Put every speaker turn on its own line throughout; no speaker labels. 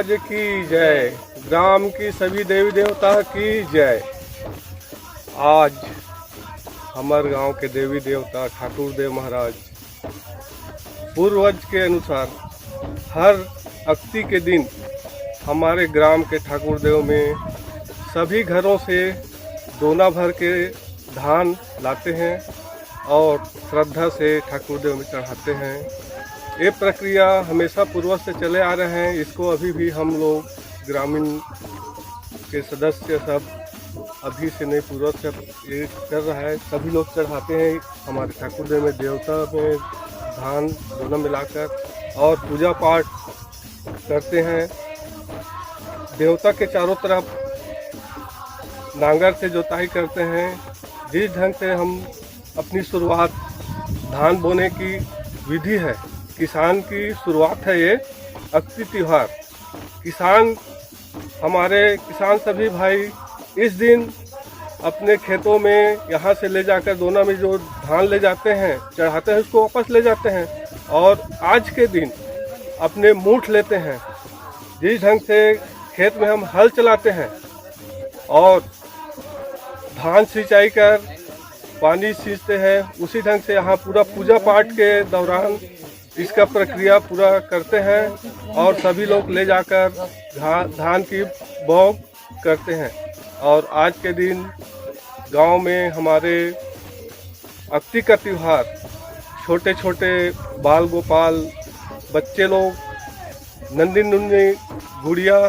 महाराज की जय। ग्राम की सभी देवी देवता की जय। आज हमारे गांव के देवी देवता ठाकुर देव महाराज पूर्वज के अनुसार हर अक्ति के दिन हमारे ग्राम के ठाकुर देव में सभी घरों से दोना भर के धान लाते हैं और श्रद्धा से ठाकुर देव में चढ़ाते हैं। ये प्रक्रिया हमेशा पूर्वज से चले आ रहे हैं। इसको अभी भी हम लोग ग्रामीण के सदस्य सब अभी से नहीं, पूर्वज से ये कर रहा है। सभी लोग चढ़ाते हैं हमारे ठाकुर देव में, देवता में धान दोनों मिलाकर और पूजा पाठ करते हैं। देवता के चारों तरफ नांगर से जोताई करते हैं। जिस ढंग से हम अपनी शुरुआत धान बोने की विधि है, किसान की शुरुआत है ये अक्ति त्योहार। हमारे किसान सभी भाई इस दिन अपने खेतों में यहाँ से ले जाकर दोना में जो धान ले जाते हैं, चढ़ाते हैं, उसको वापस ले जाते हैं और आज के दिन अपने मूठ लेते हैं। जिस ढंग से खेत में हम हल चलाते हैं और धान सिंचाई कर पानी सींचते हैं, उसी ढंग से यहाँ पूरा पूजा पाठ के दौरान इसका प्रक्रिया पूरा करते हैं और सभी लोग ले जाकर धान की बौग करते हैं। और आज के दिन गांव में हमारे अक्ति का त्योहार छोटे छोटे बाल गोपाल बच्चे लोग नंदी नुन्नी गुड़िया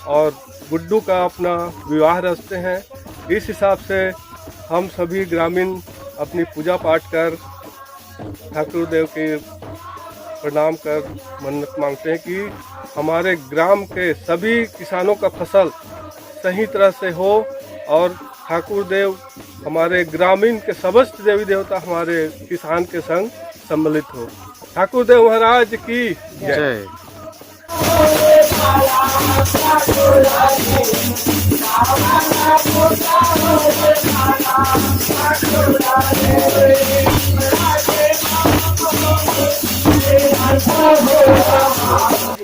और गुड्डू का अपना विवाह रचते हैं। इस हिसाब से हम सभी ग्रामीण अपनी पूजा पाठ कर ठाकुर देव के प्रणाम कर मन्नत मांगते हैं कि हमारे ग्राम के सभी किसानों का फसल सही तरह से हो और ठाकुर देव हमारे ग्रामीण के समस्त देवी देवता हमारे किसान के संग सम्मिलित हो। ठाकुर देव महाराज की जय।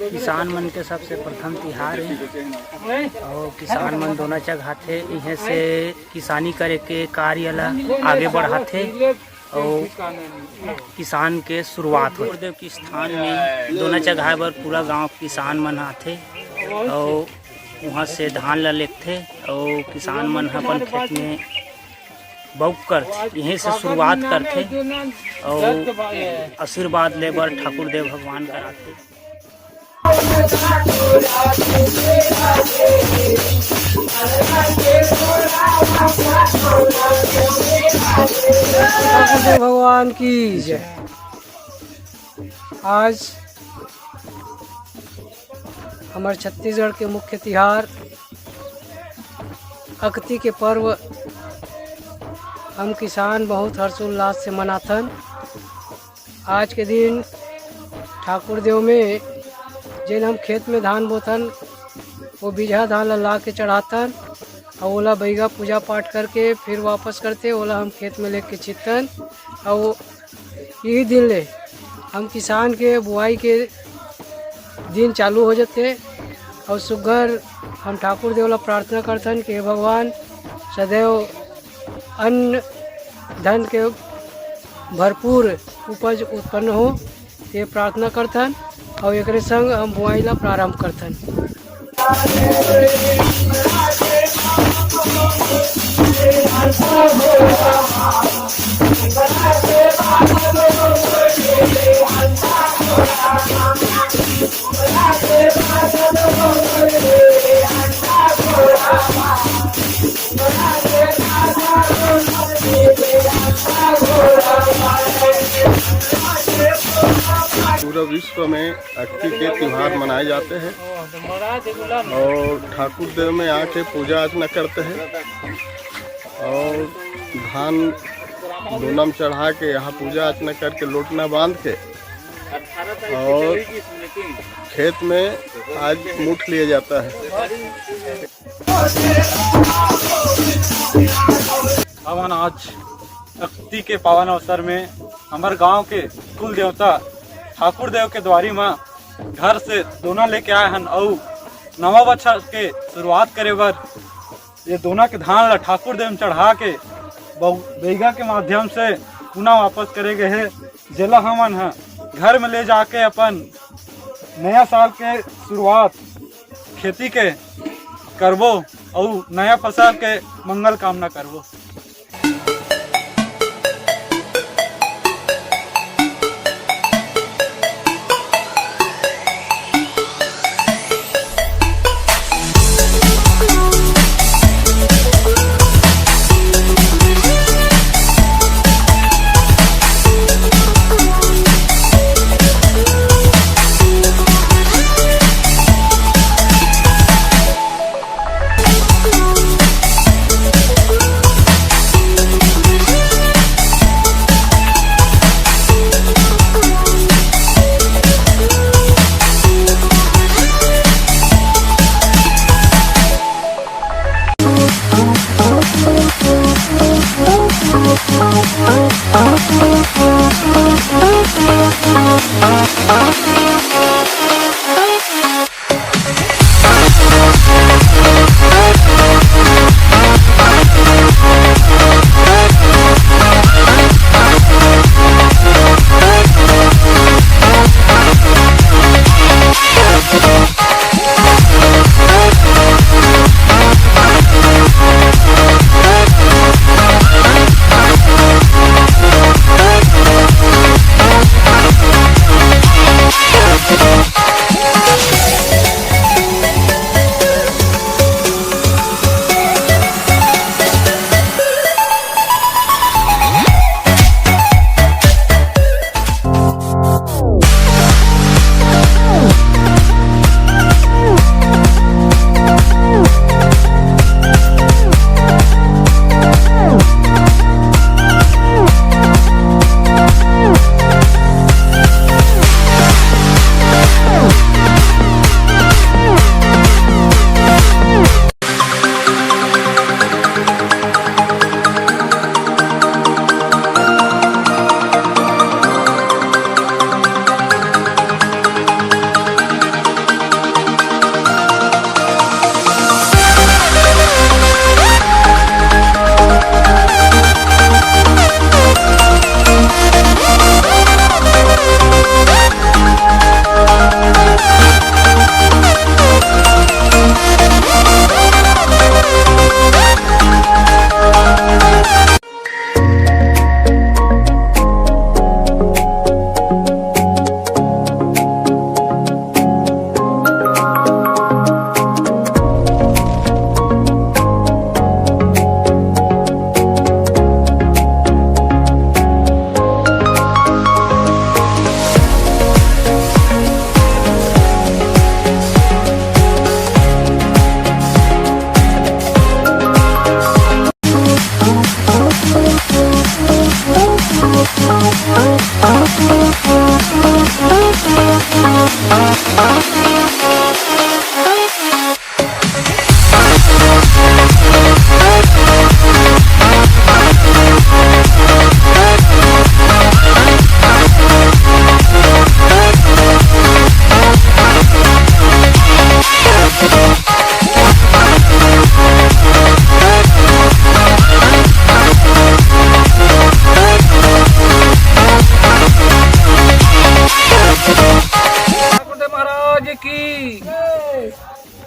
किसान मन के सबसे प्रथम तिहार है और किसान मन दोनों चढ़ाते, इहे से किसानी करे के कार्य ला आगे बढ़ाते और किसान के शुरुआत हो। देव के स्थान में दोना चढ़ाए बर पूरा गांव किसान मन आथे और वहाँ से धान ला लेते और किसान मन अपन खेत में बौग करते, यहीं से शुरुआत करते और आशीर्वाद ले बर ठाकुर देव भगवान कराते।
ठाकुर देव भगवान की जय। आज हमारे छत्तीसगढ़ के मुख्य त्योहार अक्ति के पर्व हम किसान बहुत हर्षोल्लास से मनाथन। आज के दिन ठाकुर देव में जिन हम खेत में धान बोथन वो बीजा धान ला के चढ़ातन और ओला बैगा पूजा पाठ करके फिर वापस करते, ओला हम खेत में लेके चितन और यही दिन ले हम किसान के बुआई के दिन चालू हो जाते और सुगर हम ठाकुर देव ला प्रार्थना करतन कि हे भगवान सदैव अन्न धन के भरपूर उपज उत्पन्न हो, ये प्रार्थना करतन और एक संग हम बुआई ला प्रारंभ करतन।
पूरा विश्व में अक्ति के त्योहार मनाए जाते हैं और ठाकुर देव में आके पूजा अर्चना करते हैं और धान दोनम चढ़ा के यहाँ पूजा अर्चना करके लोटना बांध के और खेत में आज मूठ लिया जाता है।
हम आज अक्ति के पावन अवसर में हमारे गांव के कुल देवता ठाकुर देव के द्वारी माँ घर से दोना लेके आए हन और नवा बछर के शुरुआत करे बर ये दोना के धान ला ठाकुर देव चढ़ा के बैगा के माध्यम से पुनः वापस करे गए है, जेला हमन है घर में ले जाके अपन नया साल के शुरुआत खेती के करबो और नया फसल के मंगल कामना करबो।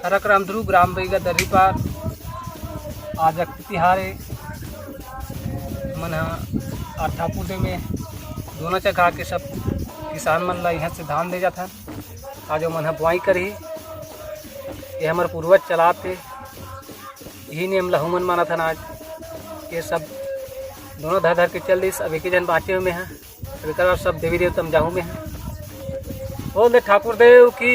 हरक रामधुरु ग्राम बैगा दर्री पार आज तिहार है मन आज ठाकुर दे में दोनों चखा के सब किसान मन ला यहाँ से धान दे जाता आज मन बुआई करी ये हमारे पूर्वज चलाते यही नियम लहू मन माना था आज ये सब दोनों धर धर के चल दी अब एक ही जन बाँचे में है अब सब देवी देवता जाहू में है बोल दे ठाकुर देव की